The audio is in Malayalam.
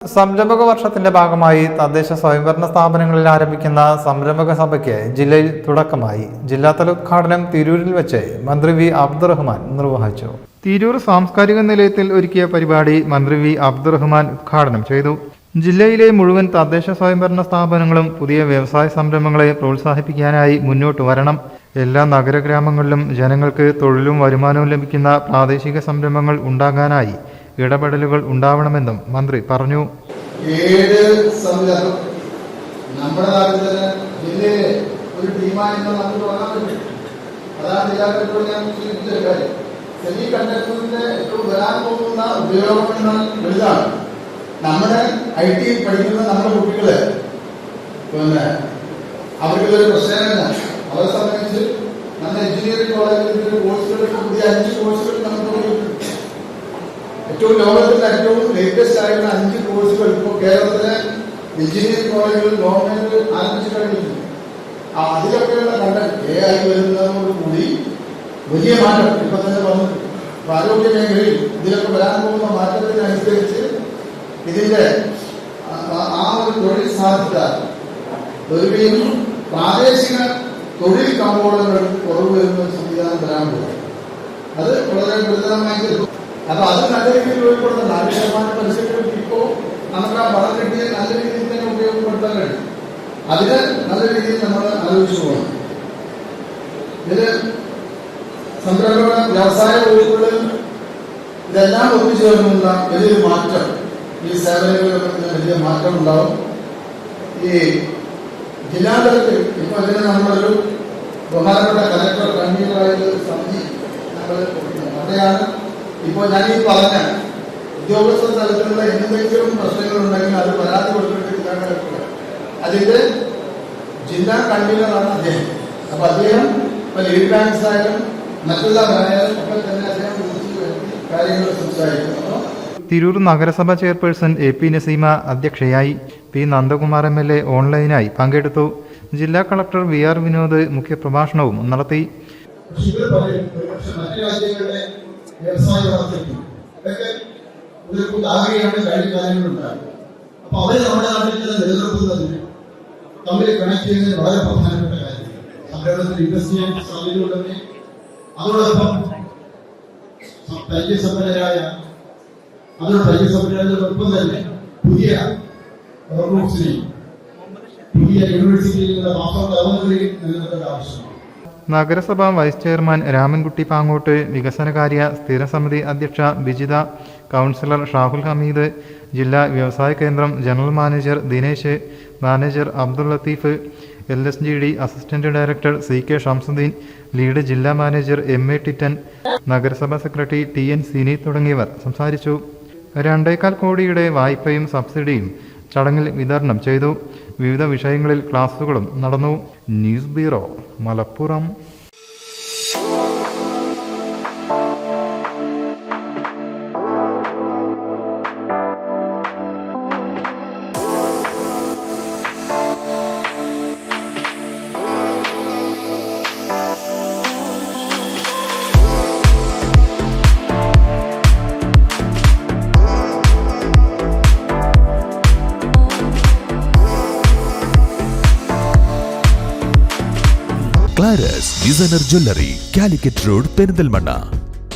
സംരംഭക വർഷത്തിന്റെ ഭാഗമായി തദ്ദേശ സ്വയംഭരണ സ്ഥാപനങ്ങളിൽ ആരംഭിക്കുന്ന സംരംഭക സഭയ്ക്ക് ജില്ലയിൽ തുടക്കമായി. ജില്ലാതല ഉദ്ഘാടനം തിരൂരിൽ വെച്ച് മന്ത്രി വി അബ്ദുറഹ്മാൻ നിർവഹിച്ചു. തിരൂർ സാംസ്കാരിക നിലയത്തിൽ ഒരുക്കിയ പരിപാടി മന്ത്രി വി അബ്ദുറഹ്മാൻ ഉദ്ഘാടനം ചെയ്തു. ജില്ലയിലെ മുഴുവൻ തദ്ദേശ സ്വയംഭരണ സ്ഥാപനങ്ങളും പുതിയ വ്യവസായ സംരംഭങ്ങളെ പ്രോത്സാഹിപ്പിക്കാനായി മുന്നോട്ട് വരണം. എല്ലാ നഗരഗ്രാമങ്ങളിലും ജനങ്ങൾക്ക് തൊഴിലും വരുമാനവും ലഭിക്കുന്ന പ്രാദേശിക സംരംഭങ്ങൾ ഉണ്ടാകാനായി ഇടപെടലുകൾ ഉണ്ടാവണമെന്നും മന്ത്രി പറഞ്ഞു. നമ്മുടെ നാട്ടിൽ തന്നെ ജില്ലയിലെ ഒരു ടീമായി നമുക്ക് തുടങ്ങാൻ പറ്റും. അതാണ് ജില്ലാ ഞാൻ സൂചിപ്പിച്ചൊരു കാര്യം. സെമി കണ്ടക്ടറിന്റെ ഏറ്റവും വരാൻ പോകുന്ന ഉപയോഗങ്ങൾ വലുതാണ്. നമ്മുടെ IT പഠിക്കുന്ന നമ്മുടെ കുട്ടികള് പിന്നെ അവർക്കൊരു പ്രശ്നമില്ല. അവരെ സംബന്ധിച്ച് നമ്മുടെ എഞ്ചിനീയറിംഗ് കോളേജിൽ കോഴ്സുകൾ പുതിയ 5 കോഴ്സുകൾ നമുക്ക് ഏറ്റവും ലോകത്തിലെ ഏറ്റവും ലേറ്റസ്റ്റ് ആയിട്ടുള്ള 5 കോഴ്സുകൾ ഇപ്പോൾ കേരളത്തിലെ എഞ്ചിനീയറിംഗ് കോളേജുകൾ ഗവൺമെന്റ് ആരംഭിച്ചു കഴിഞ്ഞിട്ടുണ്ട്. അതിലൊക്കെയുള്ള കണ്ടന്റ് AI വരുന്നതോടുകൂടി വലിയ മാറ്റം ഇപ്പൊ തന്നെ വന്നിട്ടുണ്ട്. ആരോഗ്യ മേഖലയിൽ ഇതിലൊക്കെ വരാൻ പോകുന്ന മാറ്റത്തിനനുസരിച്ച് ഇതിന്റെ ആ ഒരു തൊഴിൽ സാധ്യത വരികയും പ്രാദേശിക തൊഴിൽ കമ്പോളങ്ങൾ കുറവ് വരുന്ന സംവിധാനം വരാൻ പോകും. അത് വളരെ ഗുരുതരമായി. അപ്പൊ അത് നല്ല രീതിയിൽ ഉപയോഗപ്പെടുത്തണം. 4% പലിശക്ക് ഇപ്പോൾ നമുക്ക് ആ പണം കിട്ടിയ നല്ല രീതിയിൽ തന്നെ ഉപയോഗപ്പെടുത്താൻ കഴിയും. അതിന് നല്ല രീതിയിൽ നമ്മൾ ആലോചിച്ചു പോകണം. ഇതിന് സംരംഭക വ്യവസായ വകുപ്പുകളിൽ ഇതെല്ലാം ഒത്തുചേർന്നുള്ള വലിയൊരു മാറ്റം, ഈ സേവനങ്ങളിലൊക്കെ വലിയ മാറ്റം ഉണ്ടാവും. ഈ ജില്ലാതലത്തിൽ ഇപ്പൊ അതിന് നമ്മളൊരു ബഹുമാനപ്പെട്ട കലക്ടർ കൺവീനറായിട്ട് സമിതി നമ്മൾ അവിടെയാണ് ഇപ്പോൾ ഞാൻ ഈ പറഞ്ഞ ഉദ്യോഗസ്ഥ തലത്തിലുള്ള എന്തെങ്കിലും പ്രശ്നങ്ങളുണ്ടെങ്കിൽ അത് പരാതി കൊടുത്തിട്ട് ജില്ലാ കളക്ടർ, അതിന്റെ ജില്ലാ കൺവീനറാണ് അദ്ദേഹം. അപ്പൊ അദ്ദേഹം ലീഡ് ബാങ്ക്സ് ആയാലും മറ്റുള്ളവരായാലും ഒക്കെ തന്നെ അദ്ദേഹം കാര്യങ്ങൾ സംസാരിക്കുന്നു. തിരൂർ നഗരസഭ ചെയർപേഴ്സൺ AP നസീമ അധ്യക്ഷയായി. P നന്ദകുമാർ MLA ഓൺലൈനായി പങ്കെടുത്തു. ജില്ലാ കളക്ടർ VR വിനോദ് മുഖ്യപ്രഭാഷണവും നടത്തി. വ്യവസായ വളർച്ചയ്ക്കും ഇതൊക്കെ ഒരു ആഗ്രഹമാണ് കഴിഞ്ഞ കാര്യങ്ങളുണ്ടാകും. അപ്പൊ അവര് നമ്മുടെ നാട്ടിൽ തന്നെ നിലനിർത്തുന്നതിന് തമ്മിൽ കണക്ട് ചെയ്യുന്നതിന് വളരെ പ്രധാനപ്പെട്ട കാര്യം സംരംഭത്തിൽ ഇൻവെസ്റ്റ് ചെയ്യാൻ സാധ്യതയുണ്ടെങ്കിൽ അതോടൊപ്പം പരിചയസമ്പന്നരായ പരിചയസമ്പന്നരായതോടൊപ്പം തന്നെ പുതിയ റൂട്ട്സിനെയും പുതിയ യൂണിവേഴ്സിറ്റിയിലുള്ള മാസ്റ്റർ നിലനിർത്തേണ്ട ആവശ്യമാണ്. നഗരസഭ വൈസ് ചെയർമാൻ രാമൻകുട്ടി പാങ്ങോട്ട്, വികസനകാര്യ സ്ഥിരസമിതി അധ്യക്ഷ ബിജിത, കൗൺസിലർ ഷാഹുൽ ഹമീദ്, ജില്ലാ വ്യവസായ കേന്ദ്രം general manager Dinesh, manager Abdul Latheef, LSGD assistant director CK Shamsuddin, lead ജില്ലാ മാനേജർ MA ടിറ്റൻ, നഗരസഭാ സെക്രട്ടറി TN സിനി തുടങ്ങിയവർ സംസാരിച്ചു. 2.25 കോടിയുടെ വായ്പയും സബ്സിഡിയും ചടങ്ങിൽ വിതരണം ചെയ്തു. വിവിധ വിഷയങ്ങളിൽ ക്ലാസുകളും നടന്നു. News bureau, Malappuram. ക്ലാരസ് designer jewellery, Calicut road, Perinthalmanna.